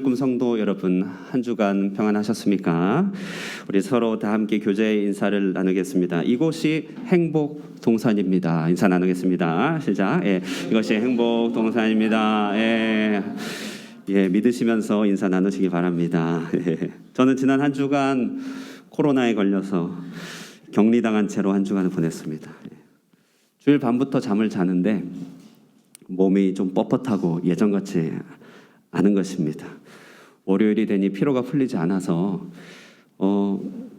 꿈 성도 여러분, 한 주간 평안하셨습니까? 우리 서로 다 함께 교제 인사를 나누겠습니다. 이곳이 행복 동산입니다. 인사 나누겠습니다. 시작. 이것이 행복 동산입니다. 믿으시면서 인사 나누시기 바랍니다. 저는 지난 한 주간 코로나에 걸려서 격리당한 채로 한 주간을 보냈습니다. 주일 밤부터 잠을 자는데 몸이 좀 뻣뻣하고 예전 같지 않은 것입니다. 월요일이 되니 피로가 풀리지 않아서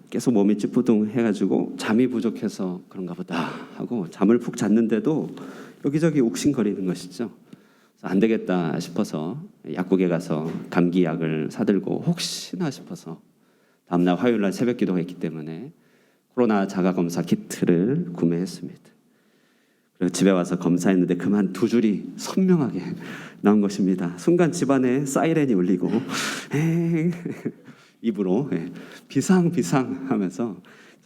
계속 몸이 찌뿌둥해가지고 잠이 부족해서 그런가 보다 하고 잠을 푹 잤는데도 여기저기 욱신거리는 것이죠. 안 되겠다 싶어서 약국에 가서 감기약을 사들고 혹시나 싶어서 다음날 화요일날 새벽 기도가 있기 때문에 코로나 자가검사 키트를 구매했습니다. 그리고 집에 와서 검사했는데 그만 두 줄이 선명하게 나온 것입니다. 순간 집안에 사이렌이 울리고 입으로 비상 하면서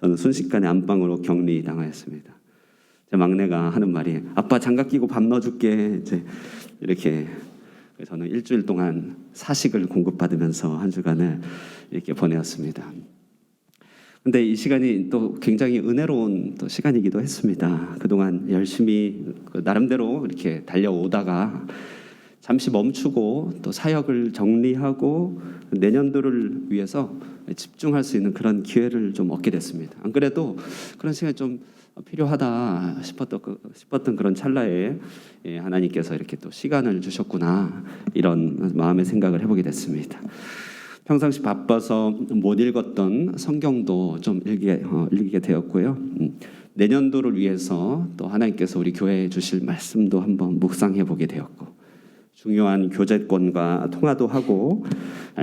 저는 순식간에 안방으로 격리당하였습니다. 제 막내가 하는 말이 아빠 장갑 끼고 밥 넣어줄게 이렇게. 저는 일주일 동안 사식을 공급받으면서 한 주간을 이렇게 보내었습니다. 근데 이 시간이 또 굉장히 은혜로운 또 시간이기도 했습니다. 그동안 열심히 나름대로 이렇게 달려오다가 잠시 멈추고 또 사역을 정리하고 내년도를 위해서 집중할 수 있는 그런 기회를 좀 얻게 됐습니다. 안 그래도 그런 시간이 좀 필요하다 싶었던 그런 찰나에 하나님께서 이렇게 또 시간을 주셨구나 이런 마음의 생각을 해보게 됐습니다. 평상시 바빠서 못 읽었던 성경도 좀 읽게 되었고요. 내년도를 위해서 또 하나님께서 우리 교회에 주실 말씀도 한번 묵상해 보게 되었고, 중요한 교제권과 통화도 하고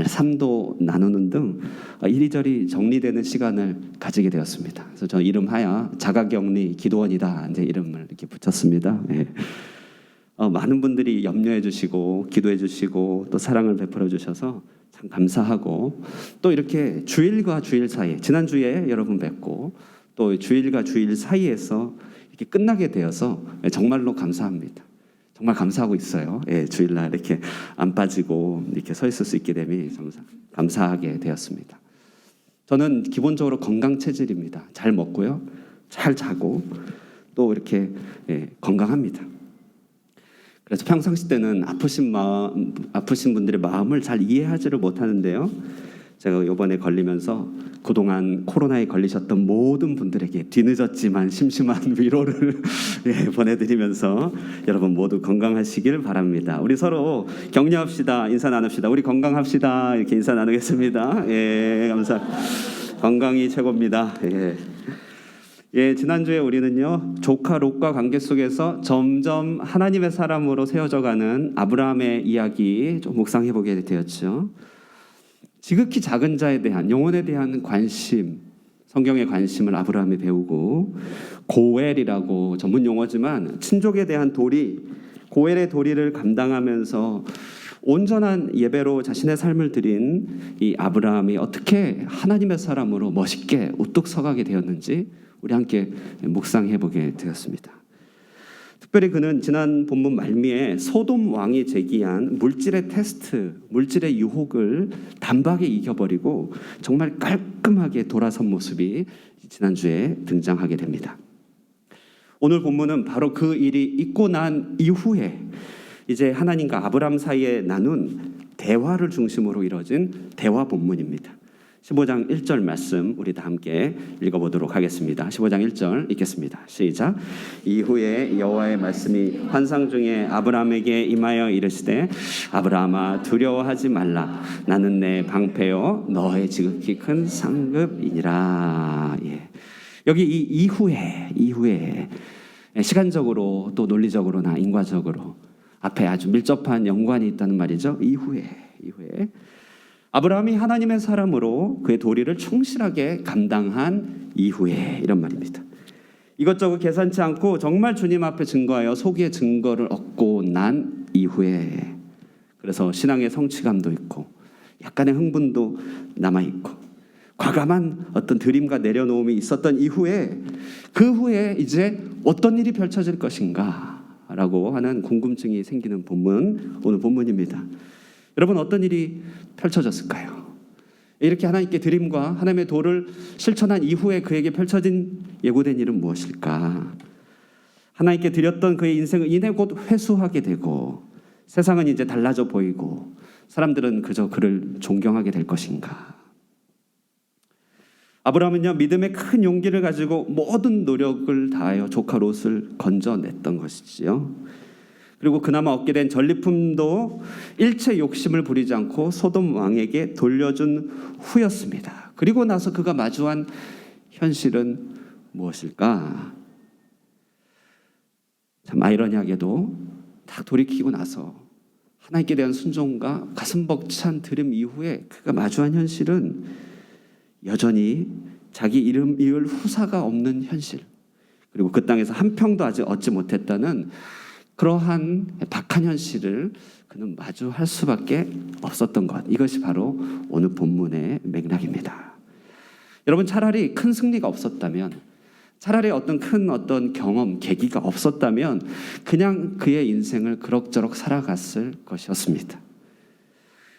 삶도 나누는 등 이리저리 정리되는 시간을 가지게 되었습니다. 그래서 저 이름하여 자가격리 기도원이다 이제 이름을 이렇게 붙였습니다. 많은 분들이 염려해 주시고 기도해 주시고 또 사랑을 베풀어 주셔서 참 감사하고, 또 이렇게 주일과 주일 사이, 지난주에 여러분 뵙고 또 주일과 주일 사이에서 이렇게 끝나게 되어서 정말로 감사합니다. 정말 감사하고 있어요. 주일날 이렇게 안 빠지고 이렇게 서 있을 수 있게 되니 감사하게 되었습니다. 저는 기본적으로 건강 체질입니다. 잘 먹고요, 잘 자고 또 이렇게 건강합니다. 그래서 평상시 때는 아프신 분들의 마음을 잘 이해하지를 못하는데요. 제가 이번에 걸리면서 그동안 코로나에 걸리셨던 모든 분들에게 뒤늦었지만 심심한 위로를 보내드리면서 여러분 모두 건강하시길 바랍니다. 우리 서로 격려합시다. 인사 나눕시다. 우리 건강합시다. 이렇게 인사 나누겠습니다. 감사합니다. 건강이 최고입니다. 지난주에 우리는요, 조카 롯과 관계 속에서 점점 하나님의 사람으로 세워져가는 아브라함의 이야기 좀 묵상해보게 되었죠. 지극히 작은 자에 대한, 영혼에 대한 관심, 성경의 관심을 아브라함이 배우고, 고엘이라고 전문 용어지만 친족에 대한 도리, 고엘의 도리를 감당하면서 온전한 예배로 자신의 삶을 드린 이 아브라함이 어떻게 하나님의 사람으로 멋있게 우뚝 서가게 되었는지 우리 함께 묵상해보게 되었습니다. 특별히 그는 지난 본문 말미에 소돔 왕이 제기한 물질의 테스트, 물질의 유혹을 단박에 이겨버리고 정말 깔끔하게 돌아선 모습이 지난주에 등장하게 됩니다. 오늘 본문은 바로 그 일이 있고 난 이후에 이제 하나님과 아브라함 사이에 나눈 대화를 중심으로 이루어진 대화 본문입니다. 15장 1절 말씀 우리 다 함께 읽어보도록 하겠습니다. 15장 1절 읽겠습니다. 시작. 이후에 여호와의 말씀이 환상 중에 아브라함에게 임하여 이르시되 아브라함아 두려워하지 말라. 나는 내 방패요 너의 지극히 큰 상급이니라. 여기 이 이후에 시간적으로 또 논리적으로나 인과적으로 앞에 아주 밀접한 연관이 있다는 말이죠. 이후에 아브라함이 하나님의 사람으로 그의 도리를 충실하게 감당한 이후에 이런 말입니다. 이것저것 계산치 않고 정말 주님 앞에 증거하여 소기의 증거를 얻고 난 이후에, 그래서 신앙의 성취감도 있고 약간의 흥분도 남아있고 과감한 어떤 드림과 내려놓음이 있었던 이후에, 그 후에 이제 어떤 일이 펼쳐질 것인가 라고 하는 궁금증이 생기는 본문, 오늘 본문입니다. 여러분 어떤 일이 펼쳐졌을까요? 이렇게 하나님께 드림과 하나님의 도를 실천한 이후에 그에게 펼쳐진 예고된 일은 무엇일까? 하나님께 드렸던 그의 인생은 이내 곧 회수하게 되고 세상은 이제 달라져 보이고 사람들은 그저 그를 존경하게 될 것인가? 아브라함은요, 믿음의 큰 용기를 가지고 모든 노력을 다하여 조카 롯을 건져냈던 것이지요. 그리고 그나마 얻게 된 전리품도 일체 욕심을 부리지 않고 소돔 왕에게 돌려준 후였습니다. 그리고 나서 그가 마주한 현실은 무엇일까? 참 아이러니하게도 딱 돌이키고 나서 하나님께 대한 순종과 가슴 벅찬 들음 이후에 그가 마주한 현실은 여전히 자기 이름 이을 후사가 없는 현실, 그리고 그 땅에서 한 평도 아직 얻지 못했다는 그러한 박한 현실을 그는 마주할 수밖에 없었던 것. 이것이 바로 오늘 본문의 맥락입니다. 여러분, 차라리 큰 승리가 없었다면, 차라리 어떤 경험, 계기가 없었다면 그냥 그의 인생을 그럭저럭 살아갔을 것이었습니다.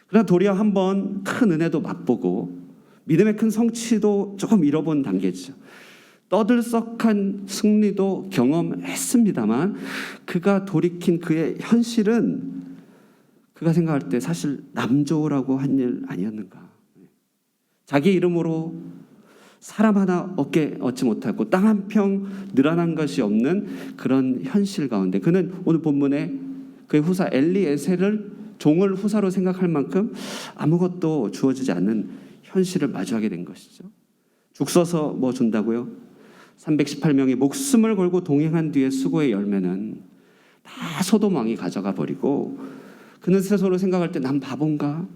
그러나 도리어 한번 큰 은혜도 맛보고 믿음의 큰 성취도 조금 잃어본 단계죠. 떠들썩한 승리도 경험했습니다만 그가 돌이킨 그의 현실은 그가 생각할 때 사실 남 좋으라고 한 일 아니었는가. 자기 이름으로 사람 하나 얻지 못하고 땅 한 평 늘어난 것이 없는 그런 현실 가운데 그는 오늘 본문에 그의 후사 엘리에셀을 종을 후사로 생각할 만큼 아무것도 주어지지 않는 현실을 마주하게 된 것이죠. 죽 서서 뭐 준다고요? 318명이 목숨을 걸고 동행한 뒤에 수고의 열매는 다 소돔 왕이 가져가 버리고 그는 스스로 생각할 때 난 바본가?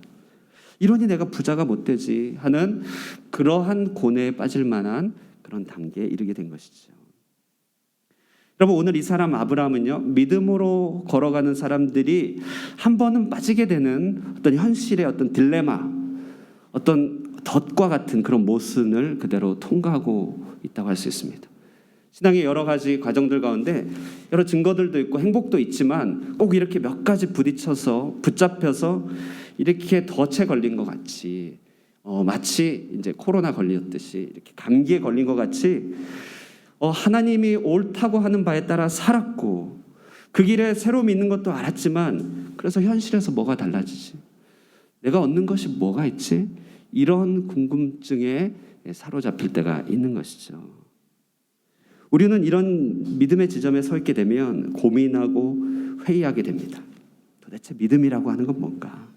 이러니 내가 부자가 못 되지 하는 그러한 고뇌에 빠질 만한 그런 단계에 이르게 된 것이죠. 여러분, 오늘 이 사람 아브라함은요, 믿음으로 걸어가는 사람들이 한 번은 빠지게 되는 어떤 현실의 어떤 딜레마, 어떤 덫과 같은 그런 모순을 그대로 통과하고 있다고 할 수 있습니다. 신앙의 여러 가지 과정들 가운데 여러 증거들도 있고 행복도 있지만 꼭 이렇게 몇 가지 붙잡혀서 이렇게 덫에 걸린 것 같이 마치 이제 코로나 걸렸듯이 이렇게 감기에 걸린 것 같이 하나님이 옳다고 하는 바에 따라 살았고 그 길에 새로 믿는 것도 알았지만 그래서 현실에서 뭐가 달라지지? 내가 얻는 것이 뭐가 있지? 이런 궁금증에 사로잡힐 때가 있는 것이죠. 우리는 이런 믿음의 지점에 서 있게 되면 고민하고 회의하게 됩니다. 도대체 믿음이라고 하는 건 뭔가?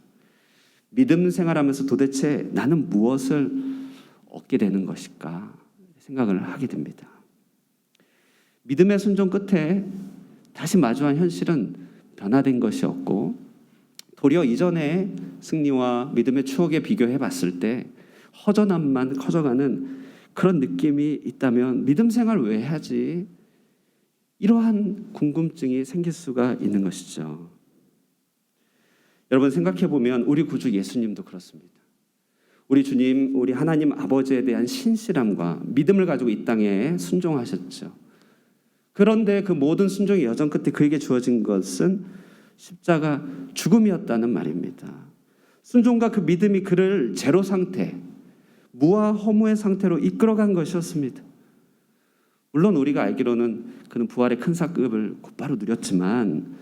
믿음 생활하면서 도대체 나는 무엇을 얻게 되는 것일까? 생각을 하게 됩니다. 믿음의 순종 끝에 다시 마주한 현실은 변화된 것이 없고 도리어 이전의 승리와 믿음의 추억에 비교해 봤을 때 허전함만 커져가는 그런 느낌이 있다면 믿음 생활 왜 하지? 이러한 궁금증이 생길 수가 있는 것이죠. 여러분, 생각해 보면 우리 구주 예수님도 그렇습니다. 우리 주님, 우리 하나님 아버지에 대한 신실함과 믿음을 가지고 이 땅에 순종하셨죠. 그런데 그 모든 순종의 여정 끝에 그에게 주어진 것은 십자가 죽음이었다는 말입니다. 순종과 그 믿음이 그를 제로 상태, 무와 허무의 상태로 이끌어간 것이었습니다. 물론 우리가 알기로는 그는 부활의 큰 상급을 곧바로 누렸지만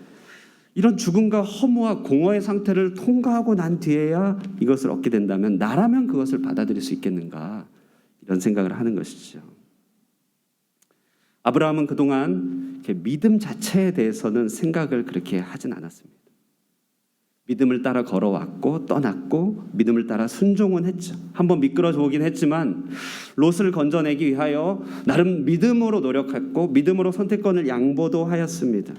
이런 죽음과 허무와 공허의 상태를 통과하고 난 뒤에야 이것을 얻게 된다면 나라면 그것을 받아들일 수 있겠는가, 이런 생각을 하는 것이죠. 아브라함은 그동안 믿음 자체에 대해서는 생각을 그렇게 하진 않았습니다. 믿음을 따라 걸어왔고 떠났고 믿음을 따라 순종은 했죠. 한번 미끄러져 오긴 했지만 롯을 건져내기 위하여 나름 믿음으로 노력했고 믿음으로 선택권을 양보도 하였습니다.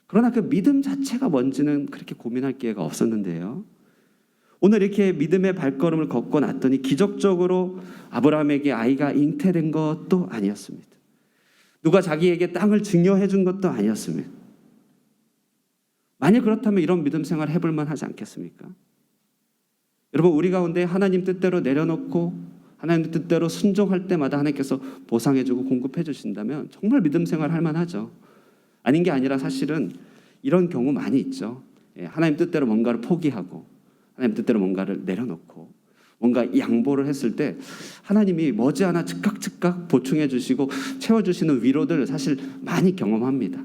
그러나 그 믿음 자체가 뭔지는 그렇게 고민할 기회가 없었는데요. 오늘 이렇게 믿음의 발걸음을 걷고 났더니 기적적으로 아브라함에게 아이가 잉태된 것도 아니었습니다. 누가 자기에게 땅을 증여해 준 것도 아니었습니다. 만약 그렇다면 이런 믿음 생활 해볼 만하지 않겠습니까? 여러분, 우리 가운데 하나님 뜻대로 내려놓고 하나님 뜻대로 순종할 때마다 하나님께서 보상해주고 공급해 주신다면 정말 믿음 생활 할 만하죠. 아닌 게 아니라 사실은 이런 경우 많이 있죠. 하나님 뜻대로 뭔가를 포기하고 하나님 뜻대로 뭔가를 내려놓고 뭔가 양보를 했을 때 하나님이 머지않아 즉각 보충해 주시고 채워주시는 위로들 사실 많이 경험합니다.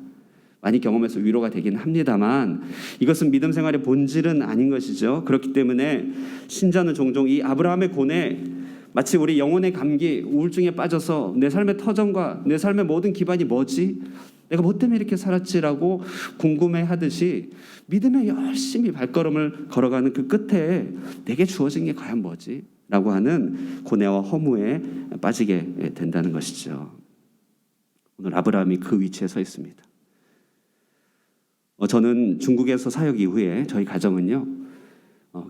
많이 경험해서 위로가 되긴 합니다만 이것은 믿음 생활의 본질은 아닌 것이죠. 그렇기 때문에 신자는 종종 이 아브라함의 고뇌, 마치 우리 영혼의 감기, 우울증에 빠져서 내 삶의 터전과 내 삶의 모든 기반이 뭐지? 내가 뭐 때문에 이렇게 살았지라고 궁금해하듯이 믿음에 열심히 발걸음을 걸어가는 그 끝에 내게 주어진 게 과연 뭐지? 라고 하는 고뇌와 허무에 빠지게 된다는 것이죠. 오늘 아브라함이 그 위치에 서 있습니다. 저는 중국에서 사역 이후에 저희 가정은요,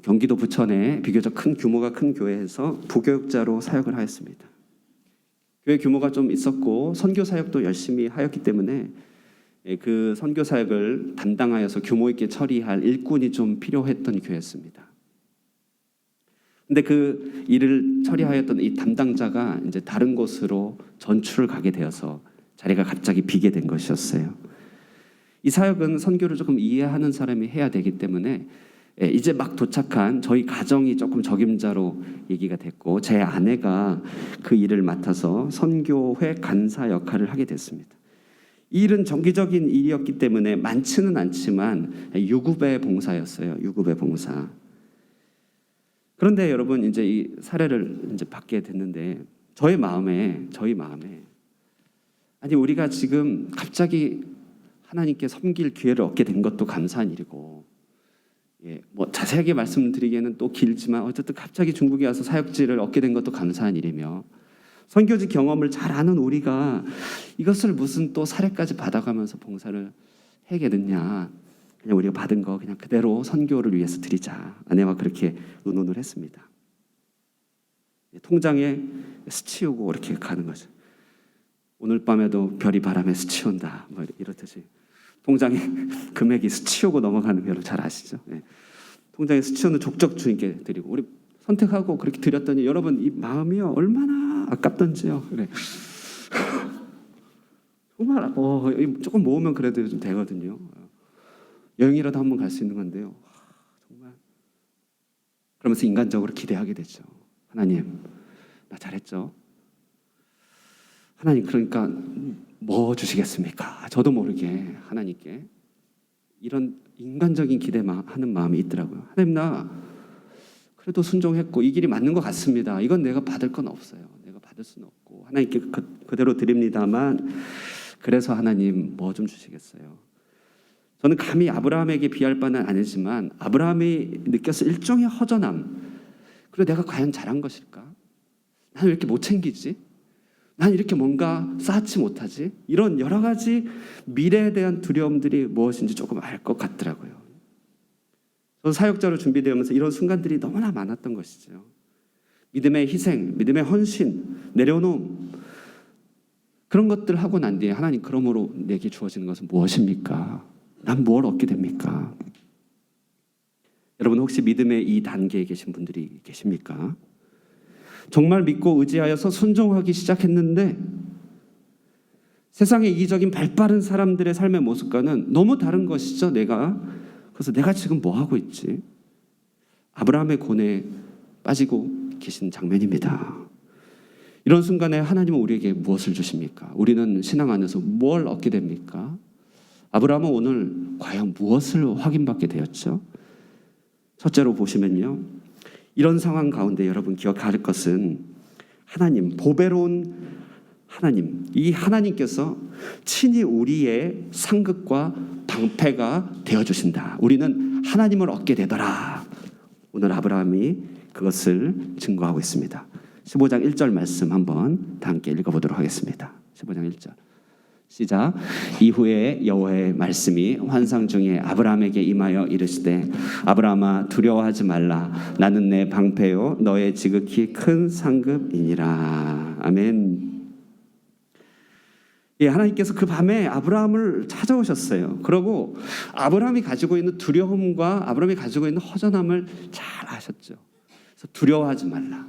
경기도 부천에 비교적 큰 규모가 큰 교회에서 부교육자로 사역을 하였습니다. 교회 규모가 좀 있었고 선교 사역도 열심히 하였기 때문에 그 선교 사역을 담당하여서 규모 있게 처리할 일꾼이 좀 필요했던 교회였습니다. 근데 그 일을 처리하였던 이 담당자가 이제 다른 곳으로 전출을 가게 되어서 자리가 갑자기 비게 된 것이었어요. 이 사역은 선교를 조금 이해하는 사람이 해야 되기 때문에 이제 막 도착한 저희 가정이 조금 적임자로 얘기가 됐고 제 아내가 그 일을 맡아서 선교회 간사 역할을 하게 됐습니다. 이 일은 정기적인 일이었기 때문에 많지는 않지만 유급의 봉사였어요. 유급의 봉사. 그런데 여러분 이제 이 사례를 이제 받게 됐는데 저희 마음에 아니 우리가 지금 갑자기 하나님께 섬길 기회를 얻게 된 것도 감사한 일이고 뭐 자세하게 말씀드리기에는 또 길지만 어쨌든 갑자기 중국에 와서 사역지를 얻게 된 것도 감사한 일이며 선교지 경험을 잘 아는 우리가 이것을 무슨 또 사례까지 받아가면서 봉사를 해야겠느냐. 그냥 우리가 받은 거 그냥 그대로 선교를 위해서 드리자. 아내와 그렇게 의논을 했습니다. 통장에 스치우고 이렇게 가는 거죠. 오늘 밤에도 별이 바람에 스치운다. 뭐 이렇듯이 통장에 금액이 스치우고 넘어가는 거 여러분 잘 아시죠? 통장에 스치우는 족적 주인께 드리고 우리 선택하고 그렇게 드렸더니 여러분 이 마음이요 얼마나 아깝던지요. 그래. 정말 조금 모으면 그래도 좀 되거든요. 여행이라도 한번 갈 수 있는 건데요. 정말 그러면서 인간적으로 기대하게 되죠. 하나님, 나 잘했죠? 하나님 그러니까 뭐 주시겠습니까? 저도 모르게 하나님께 이런 인간적인 기대하는 마음이 있더라고요. 하나님 나 그래도 순종했고 이 길이 맞는 것 같습니다. 이건 내가 받을 건 없어요. 내가 받을 수는 없고 하나님께 그대로 드립니다만 그래서 하나님 뭐 좀 주시겠어요? 저는 감히 아브라함에게 비할 바는 아니지만 아브라함이 느꼈을 일종의 허전함. 그리고 내가 과연 잘한 것일까? 나는 왜 이렇게 못 챙기지? 난 이렇게 뭔가 쌓지 못하지? 이런 여러 가지 미래에 대한 두려움들이 무엇인지 조금 알 것 같더라고요. 저는 사역자로 준비되면서 이런 순간들이 너무나 많았던 것이죠. 믿음의 희생, 믿음의 헌신, 내려놓음 그런 것들 하고 난 뒤에 하나님 그러므로 내게 주어지는 것은 무엇입니까? 난 뭘 얻게 됩니까? 여러분 혹시 믿음의 이 단계에 계신 분들이 계십니까? 정말 믿고 의지하여서 순종하기 시작했는데 세상의 이기적인 발빠른 사람들의 삶의 모습과는 너무 다른 것이죠. 그래서 내가 지금 뭐 하고 있지? 아브라함의 고뇌에 빠지고 계신 장면입니다. 이런 순간에 하나님은 우리에게 무엇을 주십니까? 우리는 신앙 안에서 뭘 얻게 됩니까? 아브라함은 오늘 과연 무엇을 확인받게 되었죠? 첫째로 보시면요. 이런 상황 가운데 여러분 기억할 것은 하나님, 보배로운 하나님, 이 하나님께서 친히 우리의 상급과 방패가 되어주신다. 우리는 하나님을 얻게 되더라. 오늘 아브라함이 그것을 증거하고 있습니다. 15장 1절 말씀 한번 다 함께 읽어보도록 하겠습니다. 15장 1절 시작. 이후에 여호와의 말씀이 환상 중에 아브라함에게 임하여 이르시되 아브라함아 두려워하지 말라. 나는 내 방패요 너의 지극히 큰 상급이니라. 아멘. 하나님께서 그 밤에 아브라함을 찾아오셨어요. 그리고 아브라함이 가지고 있는 두려움과 아브라함이 가지고 있는 허전함을 잘 아셨죠. 그래서 두려워하지 말라.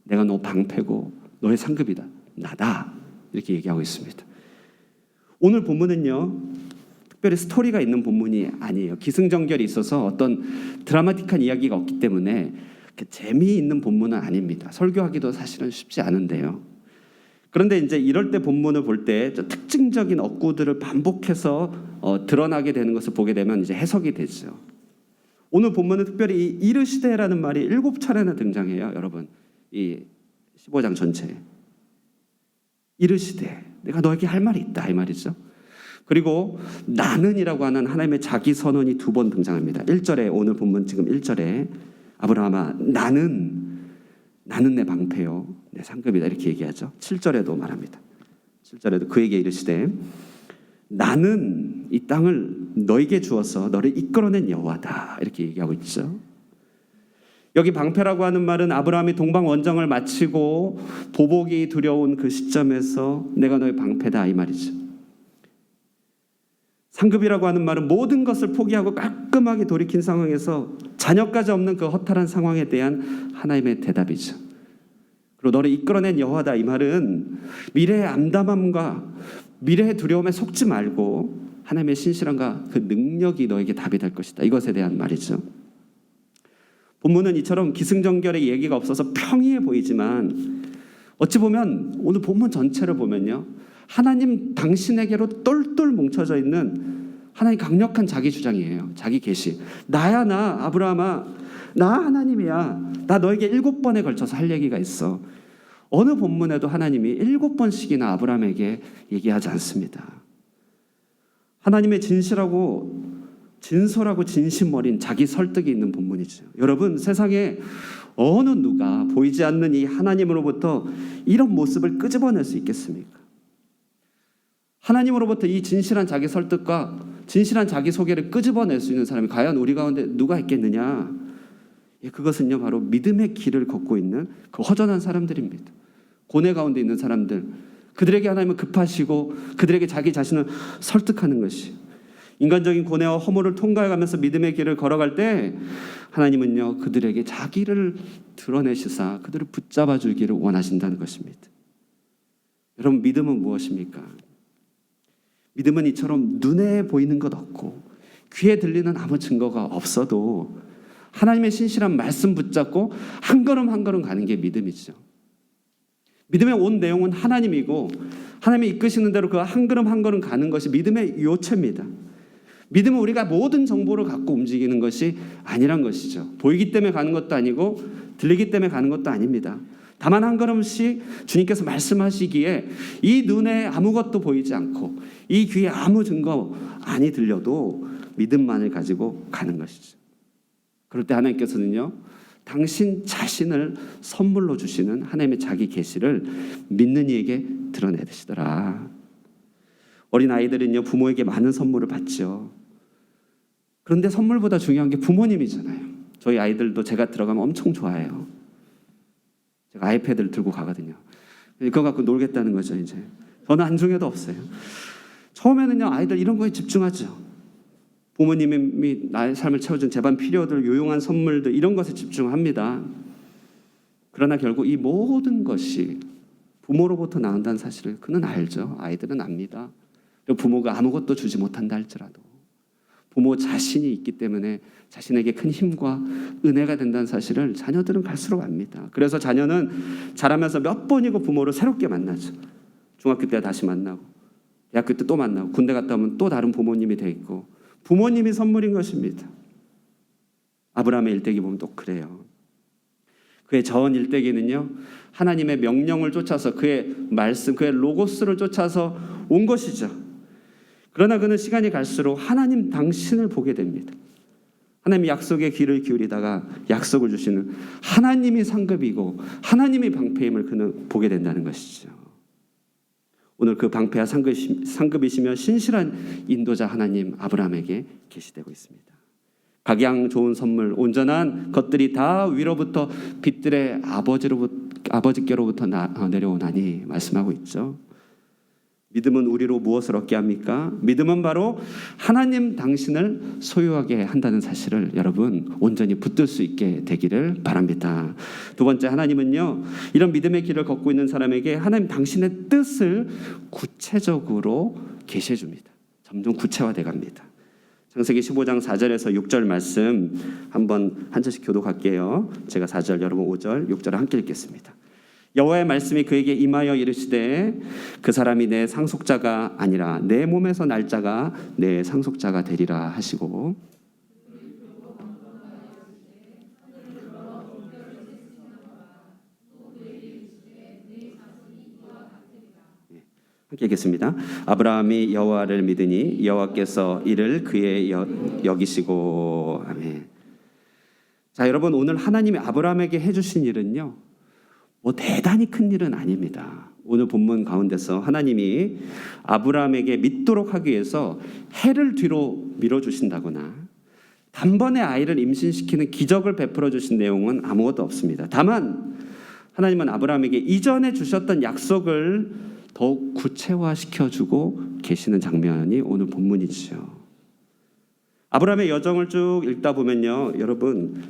내가 너 방패고 너의 상급이다. 나다. 이렇게 얘기하고 있습니다. 오늘 본문은요. 특별히 스토리가 있는 본문이 아니에요. 기승전결이 있어서 어떤 드라마틱한 이야기가 없기 때문에 재미있는 본문은 아닙니다. 설교하기도 사실은 쉽지 않은데요. 그런데 이제 이럴 때 본문을 볼 때 특징적인 어구들을 반복해서 드러나게 되는 것을 보게 되면 이제 해석이 되죠. 오늘 본문은 특별히 이 이르시되라는 말이 7차례나 등장해요, 여러분. 이 15장 전체에. 이르시되, 내가 너에게 할 말이 있다, 이 말이죠. 그리고 나는이라고 하는 하나님의 자기 선언이 2번 등장합니다. 1절에, 오늘 본문 지금 1절에 아브라함아, 나는 내 방패요, 내 상급이다, 이렇게 얘기하죠. 7절에도 말합니다. 7절에도 그에게 이르시되 나는 이 땅을 너에게 주어서 너를 이끌어낸 여호와다, 이렇게 얘기하고 있죠. 여기 방패라고 하는 말은 아브라함이 동방 원정을 마치고 보복이 두려운 그 시점에서 내가 너의 방패다, 이 말이죠. 상급이라고 하는 말은 모든 것을 포기하고 깔끔하게 돌이킨 상황에서 자녀까지 없는 그 허탈한 상황에 대한 하나님의 대답이죠. 그리고 너를 이끌어낸 여호와다, 이 말은 미래의 암담함과 미래의 두려움에 속지 말고 하나님의 신실함과 그 능력이 너에게 답이 될 것이다, 이것에 대한 말이죠. 본문은 이처럼 기승전결의 얘기가 없어서 평이해 보이지만 어찌 보면 오늘 본문 전체를 보면요, 하나님 당신에게로 똘똘 뭉쳐져 있는 하나님 강력한 자기 주장이에요. 자기 계시. 나야, 나 아브라함아, 나 하나님이야. 나 너에게 7번에 걸쳐서 할 얘기가 있어. 어느 본문에도 하나님이 7번씩이나 아브라함에게 얘기하지 않습니다. 하나님의 진실하고 진솔하고 진심 어린 자기 설득이 있는 본문이죠. 여러분, 세상에 어느 누가 보이지 않는 이 하나님으로부터 이런 모습을 끄집어낼 수 있겠습니까? 하나님으로부터 이 진실한 자기 설득과 진실한 자기 소개를 끄집어낼 수 있는 사람이 과연 우리 가운데 누가 있겠느냐? 그것은요, 바로 믿음의 길을 걷고 있는 그 허전한 사람들입니다. 고뇌 가운데 있는 사람들, 그들에게 하나님은 급하시고 그들에게 자기 자신을 설득하는 것이, 인간적인 고뇌와 허물을 통과해가면서 믿음의 길을 걸어갈 때 하나님은요, 그들에게 자기를 드러내시사 그들을 붙잡아 주기를 원하신다는 것입니다. 여러분, 믿음은 무엇입니까? 믿음은 이처럼 눈에 보이는 것 없고 귀에 들리는 아무 증거가 없어도 하나님의 신실한 말씀 붙잡고 한 걸음 한 걸음 가는 게 믿음이죠. 믿음의 온 내용은 하나님이고 하나님이 이끄시는 대로 그 한 걸음 한 걸음 가는 것이 믿음의 요체입니다. 믿음은 우리가 모든 정보를 갖고 움직이는 것이 아니란 것이죠. 보이기 때문에 가는 것도 아니고 들리기 때문에 가는 것도 아닙니다. 다만 한 걸음씩 주님께서 말씀하시기에 이 눈에 아무것도 보이지 않고 이 귀에 아무 증거 아니 들려도 믿음만을 가지고 가는 것이죠. 그럴 때 하나님께서는요, 당신 자신을 선물로 주시는 하나님의 자기 계시를 믿는 이에게 드러내시더라. 어린 아이들은요, 부모에게 많은 선물을 받죠. 그런데 선물보다 중요한 게 부모님이잖아요. 저희 아이들도 제가 들어가면 엄청 좋아해요. 제가 아이패드를 들고 가거든요. 그거 갖고 놀겠다는 거죠, 이제. 저는 안중에도 없어요. 처음에는요, 아이들 이런 거에 집중하죠. 부모님이 나의 삶을 채워준 재반 필요들, 유용한 선물들, 이런 것에 집중합니다. 그러나 결국 이 모든 것이 부모로부터 나온다는 사실을 그는 알죠. 아이들은 압니다. 부모가 아무것도 주지 못한다 할지라도 부모 자신이 있기 때문에 자신에게 큰 힘과 은혜가 된다는 사실을 자녀들은 갈수록 압니다. 그래서 자녀는 자라면서 몇 번이고 부모를 새롭게 만나죠. 중학교 때 다시 만나고 대학교 때 또 만나고 군대 갔다 오면 또 다른 부모님이 돼 있고, 부모님이 선물인 것입니다. 아브라함의 일대기 보면 또 그래요. 그의 전 일대기는요, 하나님의 명령을 쫓아서 그의 말씀, 그의 로고스를 쫓아서 온 것이죠. 그러나 그는 시간이 갈수록 하나님 당신을 보게 됩니다. 하나님 약속에 귀를 기울이다가 약속을 주시는 하나님이 상급이고 하나님이 방패임을 그는 보게 된다는 것이죠. 오늘 그 방패와 상급이시며 신실한 인도자 하나님 아브라함에게 계시되고 있습니다. 각양 좋은 선물, 온전한 것들이 다 위로부터 빛들의 아버지께로부터 내려오나니 말씀하고 있죠. 믿음은 우리로 무엇을 얻게 합니까? 믿음은 바로 하나님 당신을 소유하게 한다는 사실을 여러분 온전히 붙들 수 있게 되기를 바랍니다. 두 번째, 하나님은요, 이런 믿음의 길을 걷고 있는 사람에게 하나님 당신의 뜻을 구체적으로 계시해 줍니다. 점점 구체화돼 갑니다. 창세기 15장 4절에서 6절 말씀 한번 한 절씩 교독할게요. 제가 4절, 여러분 5절, 6절을 함께 읽겠습니다. 여호와의 말씀이 그에게 임하여 이르시되 그 사람이 내 상속자가 아니라 내 몸에서 날 자가 내 상속자가 되리라 하시고, 함께 읽겠습니다. 아브라함이 여호와를 믿으니 여호와께서 이를 그의 여기시고. 아멘. 자, 여러분, 오늘 하나님이 아브라함에게 해주신 일은요, 뭐 대단히 큰 일은 아닙니다. 오늘 본문 가운데서 하나님이 아브라함에게 믿도록 하기 위해서 해를 뒤로 밀어주신다거나 단번에 아이를 임신시키는 기적을 베풀어 주신 내용은 아무것도 없습니다. 다만 하나님은 아브라함에게 이전에 주셨던 약속을 더욱 구체화시켜주고 계시는 장면이 오늘 본문이죠. 아브라함의 여정을 쭉 읽다 보면요, 여러분,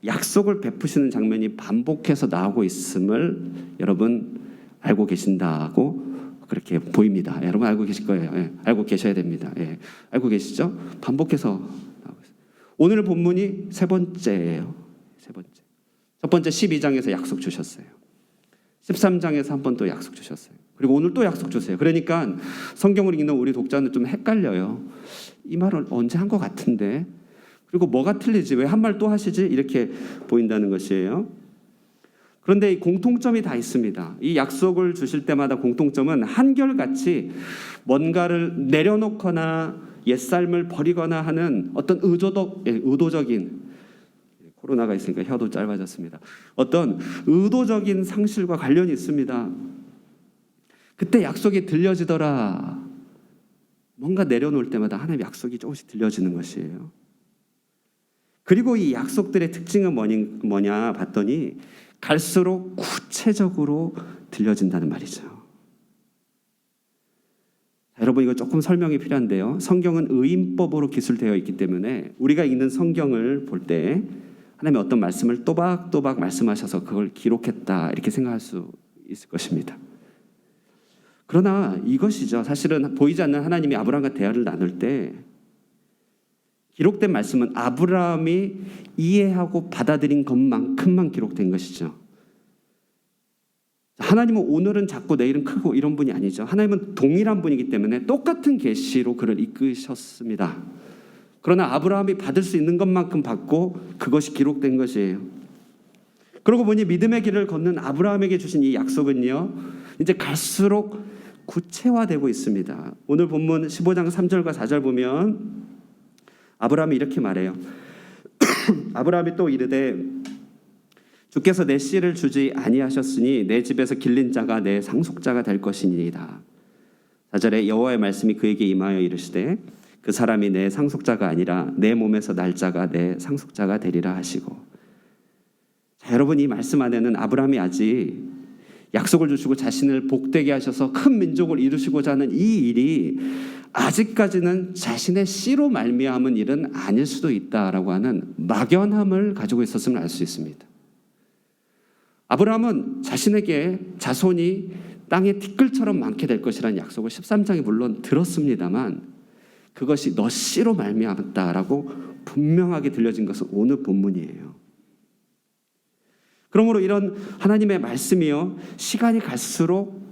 약속을 베푸시는 장면이 반복해서 나오고 있음을 여러분 알고 계신다고 그렇게 보입니다. 여러분 알고 계실 거예요. 예, 알고 계셔야 됩니다. 예, 알고 계시죠? 반복해서 나오고 있어요. 오늘 본문이 세 번째예요. 세 번째. 첫 번째 12장에서 약속 주셨어요. 13장에서 한 번 또 약속 주셨어요. 그리고 오늘 또 약속 주세요. 그러니까 성경을 읽는 우리 독자는 좀 헷갈려요. 이 말을 언제 한 것 같은데, 그리고 뭐가 틀리지? 왜 한 말 또 하시지? 이렇게 보인다는 것이에요. 그런데 이 공통점이 다 있습니다. 이 약속을 주실 때마다 공통점은 한결같이 뭔가를 내려놓거나 옛삶을 버리거나 하는 어떤 의도적인, 코로나가 있으니까 혀도 짧아졌습니다. 어떤 의도적인 상실과 관련이 있습니다. 그때 약속이 들려지더라. 뭔가 내려놓을 때마다 하나님의 약속이 조금씩 들려지는 것이에요. 그리고 이 약속들의 특징은 뭐냐 봤더니 갈수록 구체적으로 들려진다는 말이죠. 자, 여러분, 이거 조금 설명이 필요한데요. 성경은 의인법으로 기술되어 있기 때문에 우리가 읽는 성경을 볼 때 하나님의 어떤 말씀을 또박또박 말씀하셔서 그걸 기록했다 이렇게 생각할 수 있을 것입니다. 그러나 이것이죠. 사실은 보이지 않는 하나님이 아브라함과 대화를 나눌 때 기록된 말씀은 아브라함이 이해하고 받아들인 것만큼만 기록된 것이죠. 하나님은 오늘은 작고 내일은 크고 이런 분이 아니죠. 하나님은 동일한 분이기 때문에 똑같은 계시로 그를 이끄셨습니다. 그러나 아브라함이 받을 수 있는 것만큼 받고 그것이 기록된 것이에요. 그러고 보니 믿음의 길을 걷는 아브라함에게 주신 이 약속은요, 이제 갈수록 구체화되고 있습니다. 오늘 본문 15장 3절과 4절 보면 아브라함이 이렇게 말해요. 아브라함이 또 이르되 주께서 내 씨를 주지 아니하셨으니 내 집에서 길린 자가 내 상속자가 될 것이니이다. 4절에 여호와의 말씀이 그에게 임하여 이르시되 그 사람이 내 상속자가 아니라 내 몸에서 날 자가 내 상속자가 되리라 하시고. 자, 여러분, 이 말씀 안에는 아브라함이 아직 약속을 주시고 자신을 복되게 하셔서 큰 민족을 이루시고자 하는 이 일이 아직까지는 자신의 씨로 말미암은 일은 아닐 수도 있다라고 하는 막연함을 가지고 있었음을 알 수 있습니다. 아브라함은 자신에게 자손이 땅의 티끌처럼 많게 될 것이라는 약속을 13장에 물론 들었습니다만 그것이 너 씨로 말미암았다라고 분명하게 들려진 것은 오늘 본문이에요. 그러므로 이런 하나님의 말씀이요, 시간이 갈수록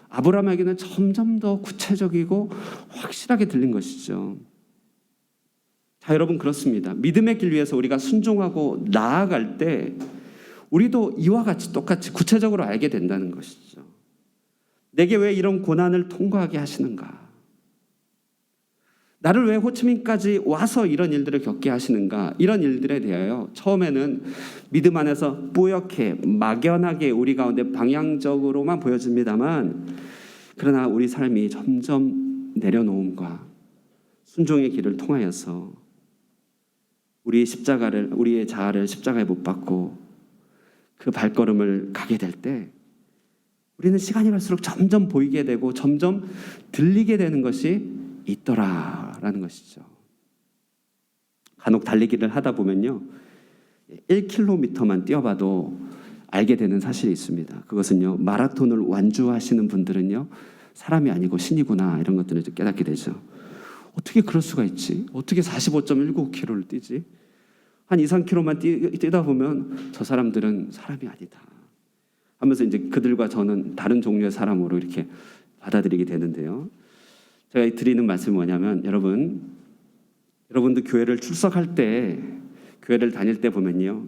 아브라함에게는 점점 더 구체적이고 확실하게 들린 것이죠. 자, 여러분, 그렇습니다. 믿음의 길 위에서 우리가 순종하고 나아갈 때 우리도 이와 같이 똑같이 구체적으로 알게 된다는 것이죠. 내게 왜 이런 고난을 통과하게 하시는가? 나를 왜 호치민까지 와서 이런 일들을 겪게 하시는가? 이런 일들에 대하여 처음에는 믿음 안에서 뿌옇게 막연하게 우리 가운데 방향적으로만 보여집니다만, 그러나 우리 삶이 점점 내려놓음과 순종의 길을 통하여서 우리의 자아를 십자가에 못 박고 그 발걸음을 가게 될 때 우리는 시간이 갈수록 점점 보이게 되고 점점 들리게 되는 것이 있더라라는 것이죠. 간혹 달리기를 하다 보면요, 1km만 뛰어봐도 알게 되는 사실이 있습니다. 그것은요, 마라톤을 완주하시는 분들은요, 사람이 아니고 신이구나, 이런 것들을 깨닫게 되죠. 어떻게 그럴 수가 있지? 어떻게 45.19km를 뛰지? 한 2, 3km만 뛰다 보면 저 사람들은 사람이 아니다 하면서 이제 그들과 저는 다른 종류의 사람으로 이렇게 받아들이게 되는데요. 제가 드리는 말씀이 뭐냐면 여러분도 교회를 출석할 때, 교회를 다닐 때 보면요,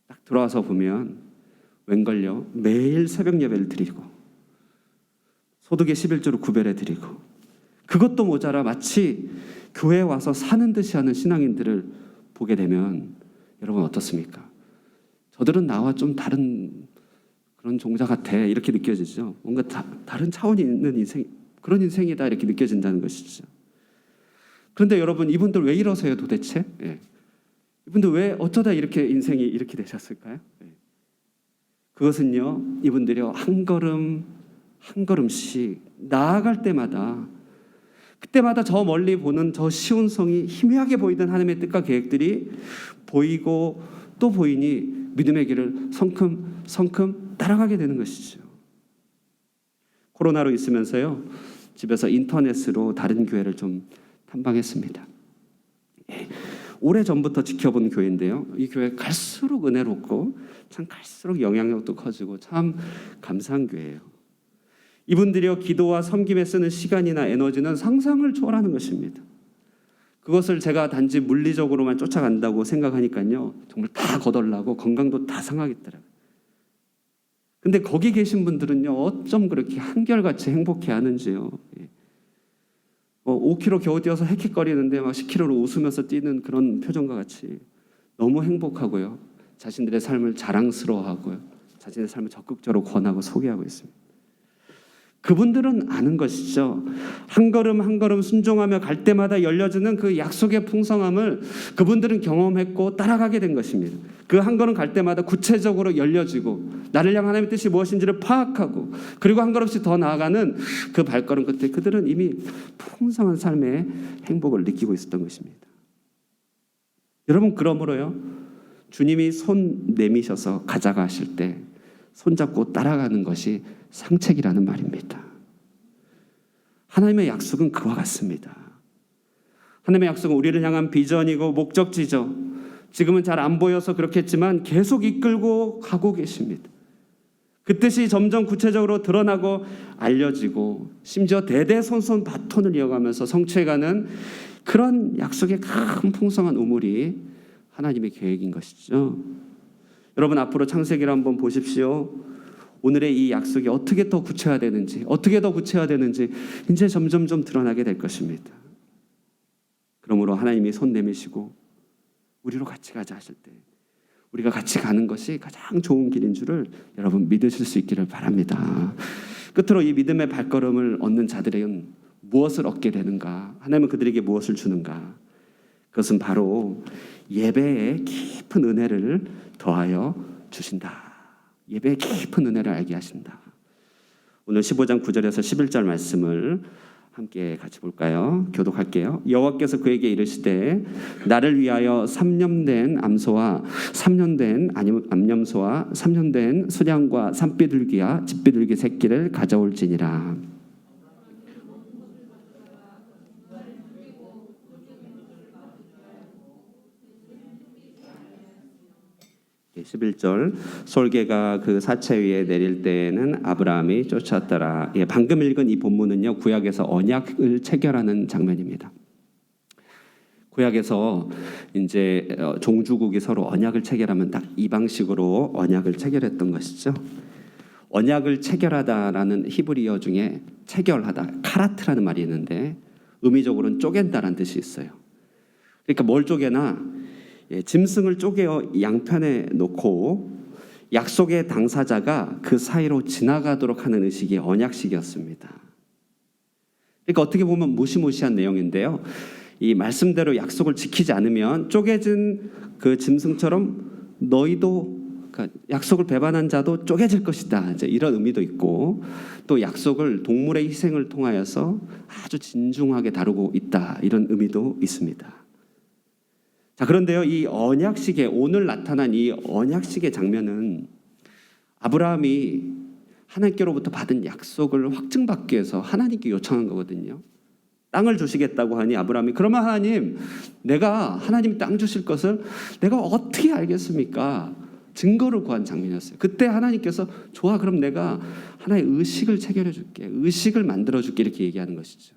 딱 들어와서 보면 웬걸요, 매일 새벽 예배를 드리고 소득의 11조를 구별해 드리고, 그것도 모자라 마치 교회에 와서 사는 듯이 하는 신앙인들을 보게 되면 여러분 어떻습니까? 저들은 나와 좀 다른 그런 종자 같아 이렇게 느껴지죠. 뭔가 다른 차원이 있는 인생, 그런 인생이다 이렇게 느껴진다는 것이죠. 그런데 여러분, 이분들 왜 이러세요 도대체? 이분들 왜 어쩌다 이렇게 인생이 이렇게 되셨을까요? 그것은요, 이분들이 한 걸음 한 걸음씩 나아갈 때마다, 그때마다 저 멀리 보는 저 시온 성이 희미하게 보이던 하나님의 뜻과 계획들이 보이고 또 보이니 믿음의 길을 성큼 따라가게 되는 것이죠. 코로나로 있으면서요, 집에서 인터넷으로 다른 교회를 좀 탐방했습니다. 오래전부터 지켜본 교회인데요, 이 교회 갈수록 은혜롭고 참 갈수록 영향력도 커지고 참 감사한 교회예요. 이분들이요, 기도와 섬김에 쓰는 시간이나 에너지는 상상을 초월하는 것입니다. 그것을 제가 단지 물리적으로만 쫓아간다고 생각하니까요, 정말 다 거덜나고 건강도 다 상하겠더라고요. 근데 거기 계신 분들은요, 어쩜 그렇게 한결같이 행복해 하는지요. 5km 겨우 뛰어서 헥헥거리는데 막 10km로 웃으면서 뛰는 그런 표정과 같이 너무 행복하고요, 자신들의 삶을 자랑스러워하고요, 자신의 삶을 적극적으로 권하고 소개하고 있습니다. 그분들은 아는 것이죠. 한 걸음 한 걸음 순종하며 갈 때마다 열려주는 그 약속의 풍성함을 그분들은 경험했고 따라가게 된 것입니다. 그 한 걸음 갈 때마다 구체적으로 열려지고 나를 향한 하나님의 뜻이 무엇인지를 파악하고, 그리고 한 걸음씩 더 나아가는 그 발걸음 끝에 그들은 이미 풍성한 삶의 행복을 느끼고 있었던 것입니다. 여러분, 그러므로요, 주님이 손 내미셔서 가자가 하실 때 손잡고 따라가는 것이 상책이라는 말입니다. 하나님의 약속은 그와 같습니다. 하나님의 약속은 우리를 향한 비전이고 목적지죠. 지금은 잘 안 보여서 그렇겠지만 계속 이끌고 가고 계십니다. 그 뜻이 점점 구체적으로 드러나고 알려지고, 심지어 대대손손 바톤을 이어가면서 성취해가는 그런 약속의 큰 풍성한 우물이 하나님의 계획인 것이죠. 여러분, 앞으로 창세기를 한번 보십시오. 오늘의 이 약속이 어떻게 더 구체화되는지, 이제 점점 드러나게 될 것입니다. 그러므로 하나님이 손 내미시고 우리로 같이 가자 하실 때 우리가 같이 가는 것이 가장 좋은 길인 줄을 여러분 믿으실 수 있기를 바랍니다. 끝으로 이 믿음의 발걸음을 얻는 자들은 무엇을 얻게 되는가? 하나님은 그들에게 무엇을 주는가? 그것은 바로 예배의 깊은 은혜를 더하여 주신다. 예배의 깊은 은혜를 알게 하신다. 오늘 15장 9절에서 11절 말씀을 함께 같이 볼까요? 교독할게요. 여호와께서 그에게 이르시되 나를 위하여 3년 된 암소와 3년 된 암염소와 3년 된 수량과 산비둘기와 집비둘기 새끼를 가져올지니라. 11절, 솔개가 그 사체 위에 내릴 때에는 아브라함이 쫓았더라. 방금 읽은 이 본문은요, 구약에서 언약을 체결하는 장면입니다. 구약에서 이제 종주국이 서로 언약을 체결하면 딱 이 방식으로 언약을 체결했던 것이죠. 언약을 체결하다라는 히브리어 중에 체결하다, 카라트라는 말이 있는데 의미적으로는 쪼갠다라는 뜻이 있어요. 그러니까 뭘 쪼개나, 짐승을 쪼개어 양편에 놓고 약속의 당사자가 그 사이로 지나가도록 하는 의식이 언약식이었습니다. 그러니까 어떻게 보면 무시무시한 내용인데요, 이 말씀대로 약속을 지키지 않으면 쪼개진 그 짐승처럼 너희도, 그러니까 약속을 배반한 자도 쪼개질 것이다, 이제 이런 의미도 있고, 또 약속을 동물의 희생을 통하여서 아주 진중하게 다루고 있다, 이런 의미도 있습니다. 자, 그런데요, 이 언약식의, 오늘 나타난 이 언약식의 장면은 아브라함이 하나님께로부터 받은 약속을 확증받기 위해서 하나님께 요청한 거거든요. 땅을 주시겠다고 하니 아브라함이 그러면 하나님, 내가 하나님이 땅 주실 것을 내가 어떻게 알겠습니까? 증거를 구한 장면이었어요. 그때 하나님께서 좋아, 그럼 내가 하나의 의식을 체결해 줄게, 의식을 만들어 줄게, 이렇게 얘기하는 것이죠.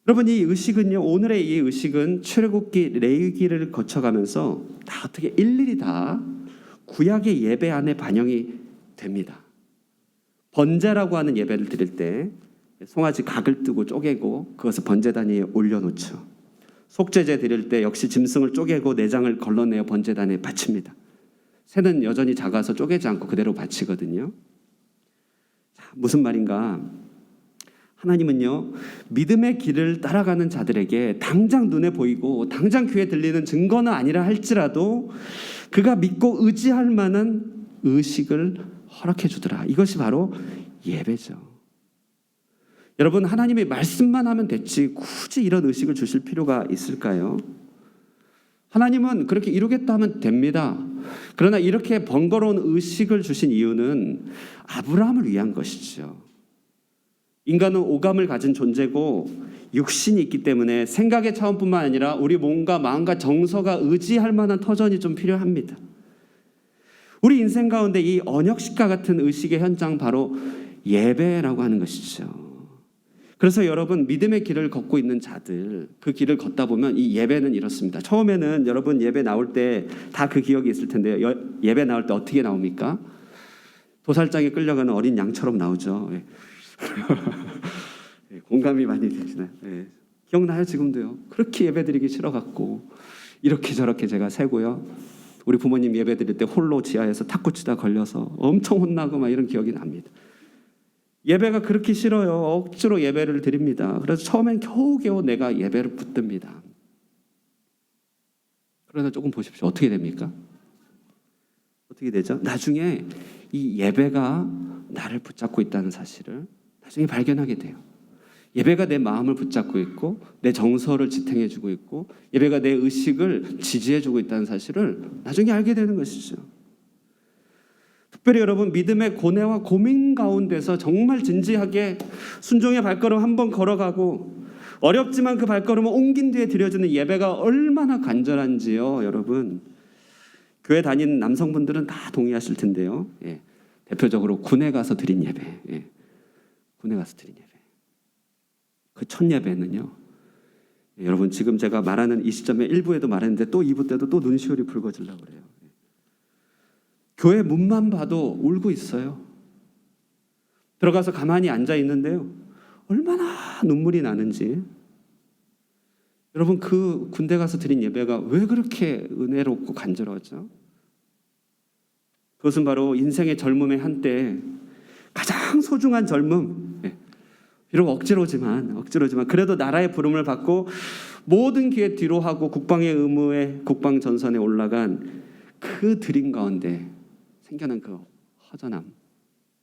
여러분, 이 의식은요, 오늘의 이 의식은 출애굽기, 레위기를 거쳐가면서 다 어떻게 일일이 다 구약의 예배 안에 반영이 됩니다. 번제라고 하는 예배를 드릴 때 송아지 각을 뜨고 쪼개고 그것을 번제단 위에 올려놓죠. 속죄제 드릴 때 역시 짐승을 쪼개고 내장을 걸러내어 번제단에 바칩니다. 새는 여전히 작아서 쪼개지 않고 그대로 바치거든요. 자, 무슨 말인가? 하나님은요, 믿음의 길을 따라가는 자들에게 당장 눈에 보이고 당장 귀에 들리는 증거는 아니라 할지라도 그가 믿고 의지할 만한 의식을 허락해 주더라. 이것이 바로 예배죠. 여러분, 하나님의 말씀만 하면 됐지 굳이 이런 의식을 주실 필요가 있을까요? 하나님은 그렇게 이루겠다 하면 됩니다. 그러나 이렇게 번거로운 의식을 주신 이유는 아브라함을 위한 것이죠. 인간은 오감을 가진 존재고 육신이 있기 때문에 생각의 차원뿐만 아니라 우리 몸과 마음과 정서가 의지할 만한 터전이 좀 필요합니다. 우리 인생 가운데 이 언역식과 같은 의식의 현장, 바로 예배라고 하는 것이죠. 그래서 여러분, 믿음의 길을 걷고 있는 자들, 그 길을 걷다 보면 이 예배는 이렇습니다. 처음에는 여러분 예배 나올 때 다 그 기억이 있을 텐데요. 예배 나올 때 어떻게 나옵니까? 도살장에 끌려가는 어린 양처럼 나오죠. 공감이 많이 되시나요? 기억나요? 지금도요. 그렇게 예배드리기 싫어갖고 이렇게 저렇게 제가 세고요. 우리 부모님 예배드릴 때 홀로 지하에서 탁구 치다 걸려서 엄청 혼나고 막 이런 기억이 납니다. 예배가 그렇게 싫어요. 억지로 예배를 드립니다. 그래서 처음엔 겨우겨우 내가 예배를 붙듭니다. 그러나 조금 보십시오. 어떻게 됩니까? 어떻게 되죠? 나중에 이 예배가 나를 붙잡고 있다는 사실을 나중에 발견하게 돼요. 예배가 내 마음을 붙잡고 있고 내 정서를 지탱해주고 있고 예배가 내 의식을 지지해주고 있다는 사실을 나중에 알게 되는 것이죠. 특별히 여러분, 믿음의 고뇌와 고민 가운데서 정말 진지하게 순종의 발걸음 한번 걸어가고 어렵지만 그 발걸음을 옮긴 뒤에 드려지는 예배가 얼마나 간절한지요. 여러분, 교회 다니는 남성분들은 다 동의하실 텐데요. 대표적으로 군에 가서 드린 예배, 군에 가서 드린 예배, 그 첫 예배는요, 여러분, 지금 제가 말하는 이 시점에 1부에도 말했는데 또 2부 때도 또 눈시울이 붉어지려고 그래요. 교회 문만 봐도 울고 있어요. 들어가서 가만히 앉아 있는데요, 얼마나 눈물이 나는지. 여러분, 그 군대 가서 드린 예배가 왜 그렇게 은혜롭고 간절하죠? 그것은 바로 인생의 젊음의 한때 가장 소중한 젊음, 비록 억지로지만 그래도 나라의 부름을 받고 모든 기회 뒤로 하고 국방의 의무에 국방 전선에 올라간 그 드림 가운데 생겨난 그 허전함,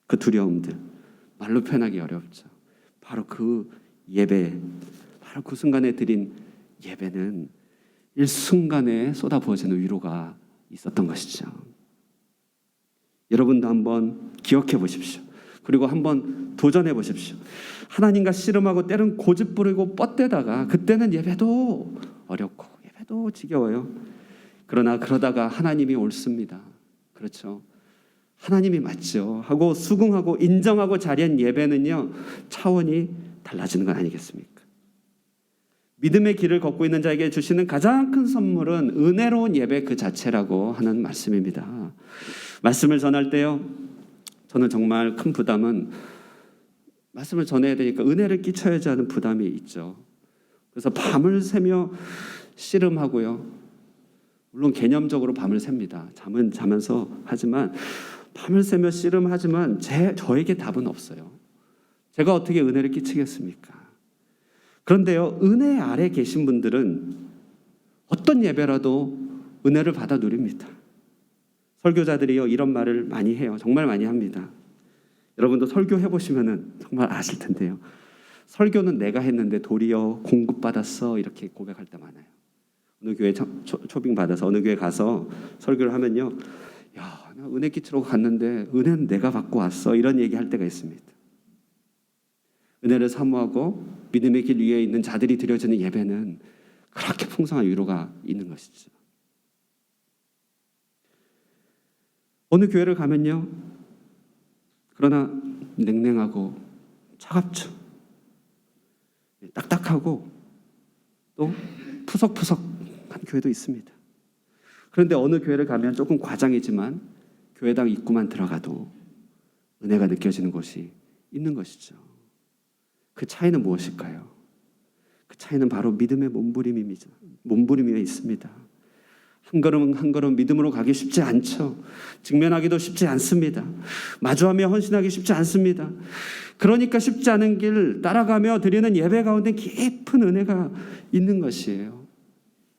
그 두려움들, 말로 표현하기 어렵죠. 바로 그 예배, 바로 그 순간에 드린 예배는 일순간에 쏟아부어지는 위로가 있었던 것이죠. 여러분도 한번 기억해 보십시오. 그리고 한번 도전해 보십시오. 하나님과 씨름하고 때론 고집 부리고 뻗대다가 그때는 예배도 어렵고 예배도 지겨워요. 그러다가 하나님이 옳습니다. 그렇죠. 하나님이 맞죠 하고 수긍하고 인정하고 자리한 예배는요, 차원이 달라지는 건 아니겠습니까? 믿음의 길을 걷고 있는 자에게 주시는 가장 큰 선물은 은혜로운 예배 그 자체라고 하는 말씀입니다. 말씀을 전할 때요, 저는 정말 큰 부담은 말씀을 전해야 되니까 은혜를 끼쳐야지 하는 부담이 있죠. 그래서 밤을 새며 씨름하고요, 물론 개념적으로 밤을 셉니다. 잠은 자면서 하지만 밤을 새며 씨름하지만 저에게 답은 없어요. 제가 어떻게 은혜를 끼치겠습니까? 그런데요, 은혜 아래 계신 분들은 어떤 예배라도 은혜를 받아 누립니다. 설교자들이요, 이런 말을 많이 해요. 정말 많이 합니다. 여러분도 설교해 보시면은 정말 아실 텐데요. 설교는 내가 했는데 도리어 공급받았어, 이렇게 고백할 때 많아요. 어느 교회 초빙 받아서 어느 교회 가서 설교를 하면요, 야, 나 은혜 끼치러 갔는데 은혜는 내가 받고 왔어, 이런 얘기할 때가 있습니다. 은혜를 사모하고 믿음의 길 위에 있는 자들이 드려지는 예배는 그렇게 풍성한 위로가 있는 것이죠. 어느 교회를 가면요, 그러나 냉랭하고 차갑죠. 딱딱하고 또 푸석푸석한 교회도 있습니다. 그런데 어느 교회를 가면 조금 과장이지만 교회당 입구만 들어가도 은혜가 느껴지는 곳이 있는 것이죠. 그 차이는 무엇일까요? 그 차이는 바로 믿음의 몸부림에 있습니다. 한 걸음 한 걸음 믿음으로 가기 쉽지 않죠. 직면하기도 쉽지 않습니다. 마주하며 헌신하기 쉽지 않습니다. 그러니까 쉽지 않은 길 따라가며 드리는 예배 가운데 깊은 은혜가 있는 것이에요.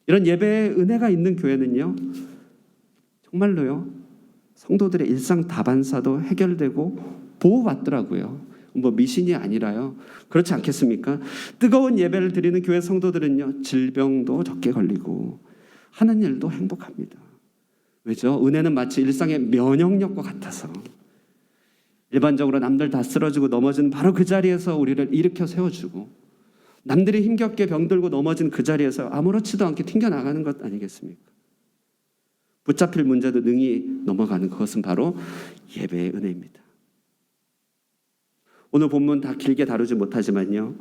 이런 예배의 은혜가 있는 교회는요, 정말로요, 성도들의 일상 다반사도 해결되고 보호받더라고요. 뭐 미신이 아니라요. 그렇지 않겠습니까? 뜨거운 예배를 드리는 교회 성도들은요, 질병도 적게 걸리고 하는 일도 행복합니다. 왜죠? 은혜는 마치 일상의 면역력과 같아서 일반적으로 남들 다 쓰러지고 넘어지는 바로 그 자리에서 우리를 일으켜 세워주고, 남들이 힘겹게 병들고 넘어진 그 자리에서 아무렇지도 않게 튕겨나가는 것 아니겠습니까? 붙잡힐 문제도 능히 넘어가는 그것은 바로 예배의 은혜입니다. 오늘 본문 다 길게 다루지 못하지만요,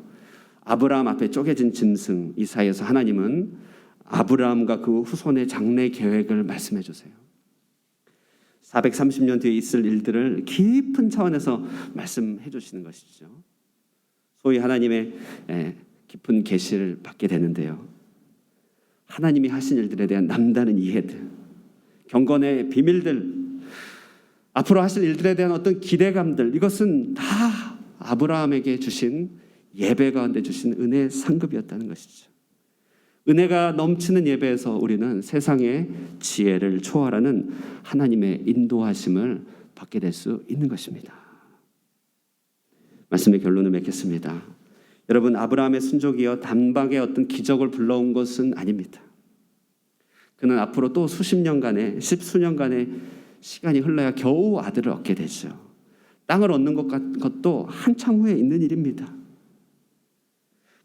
아브라함 앞에 쪼개진 짐승 이 사이에서 하나님은 아브라함과 그 후손의 장래 계획을 말씀해 주세요. 430년 뒤에 있을 일들을 깊은 차원에서 말씀해 주시는 것이죠. 소위 하나님의 깊은 계시를 받게 되는데요, 하나님이 하신 일들에 대한 남다른 이해들, 경건의 비밀들, 앞으로 하실 일들에 대한 어떤 기대감들, 이것은 다 아브라함에게 주신 예배 가운데 주신 은혜의 상급이었다는 것이죠. 은혜가 넘치는 예배에서 우리는 세상의 지혜를 초월하는 하나님의 인도하심을 받게 될 수 있는 것입니다. 말씀의 결론을 맺겠습니다. 여러분, 아브라함의 순종이여 단박에 어떤 기적을 불러온 것은 아닙니다. 그는 앞으로 또 수십 년간의, 십수년간의 시간이 흘러야 겨우 아들을 얻게 되죠. 땅을 얻는 것도 한참 후에 있는 일입니다.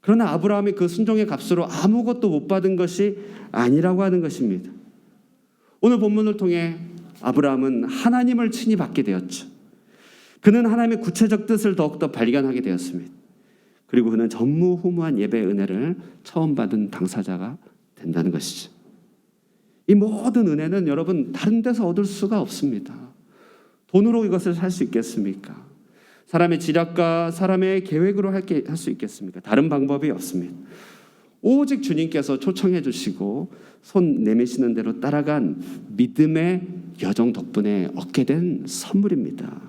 그러나 아브라함이 그 순종의 값으로 아무것도 못 받은 것이 아니라고 하는 것입니다. 오늘 본문을 통해 아브라함은 하나님을 친히 받게 되었죠. 그는 하나님의 구체적 뜻을 더욱더 발견하게 되었습니다. 그리고 그는 전무후무한 예배의 은혜를 처음 받은 당사자가 된다는 것이죠. 이 모든 은혜는 여러분 다른 데서 얻을 수가 없습니다. 돈으로 이것을 살 수 있겠습니까? 사람의 지략과 사람의 계획으로 할 수 있겠습니까? 다른 방법이 없습니다. 오직 주님께서 초청해 주시고 손 내미시는 대로 따라간 믿음의 여정 덕분에 얻게 된 선물입니다.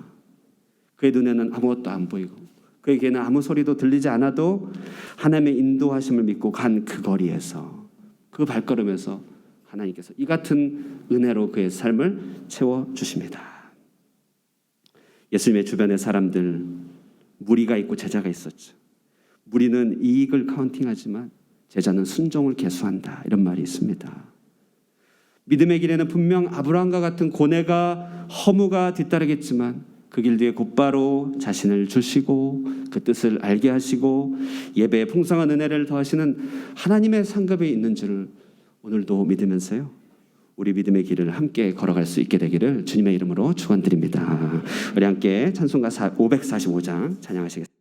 그의 눈에는 아무것도 안 보이고 그의 귀에는 아무 소리도 들리지 않아도 하나님의 인도하심을 믿고 간 그 거리에서, 그 발걸음에서 하나님께서 이 같은 은혜로 그의 삶을 채워주십니다. 예수님의 주변의 사람들, 무리가 있고 제자가 있었죠. 무리는 이익을 카운팅하지만 제자는 순종을 계수한다, 이런 말이 있습니다. 믿음의 길에는 분명 아브라함과 같은 고뇌가, 허무가 뒤따르겠지만 그 길 뒤에 곧바로 자신을 주시고 그 뜻을 알게 하시고 예배의 풍성한 은혜를 더하시는 하나님의 상급이 있는 줄을 오늘도 믿으면서요, 우리 믿음의 길을 함께 걸어갈 수 있게 되기를 주님의 이름으로 축원드립니다. 우리 함께 찬송가 545장 찬양하시겠습니다.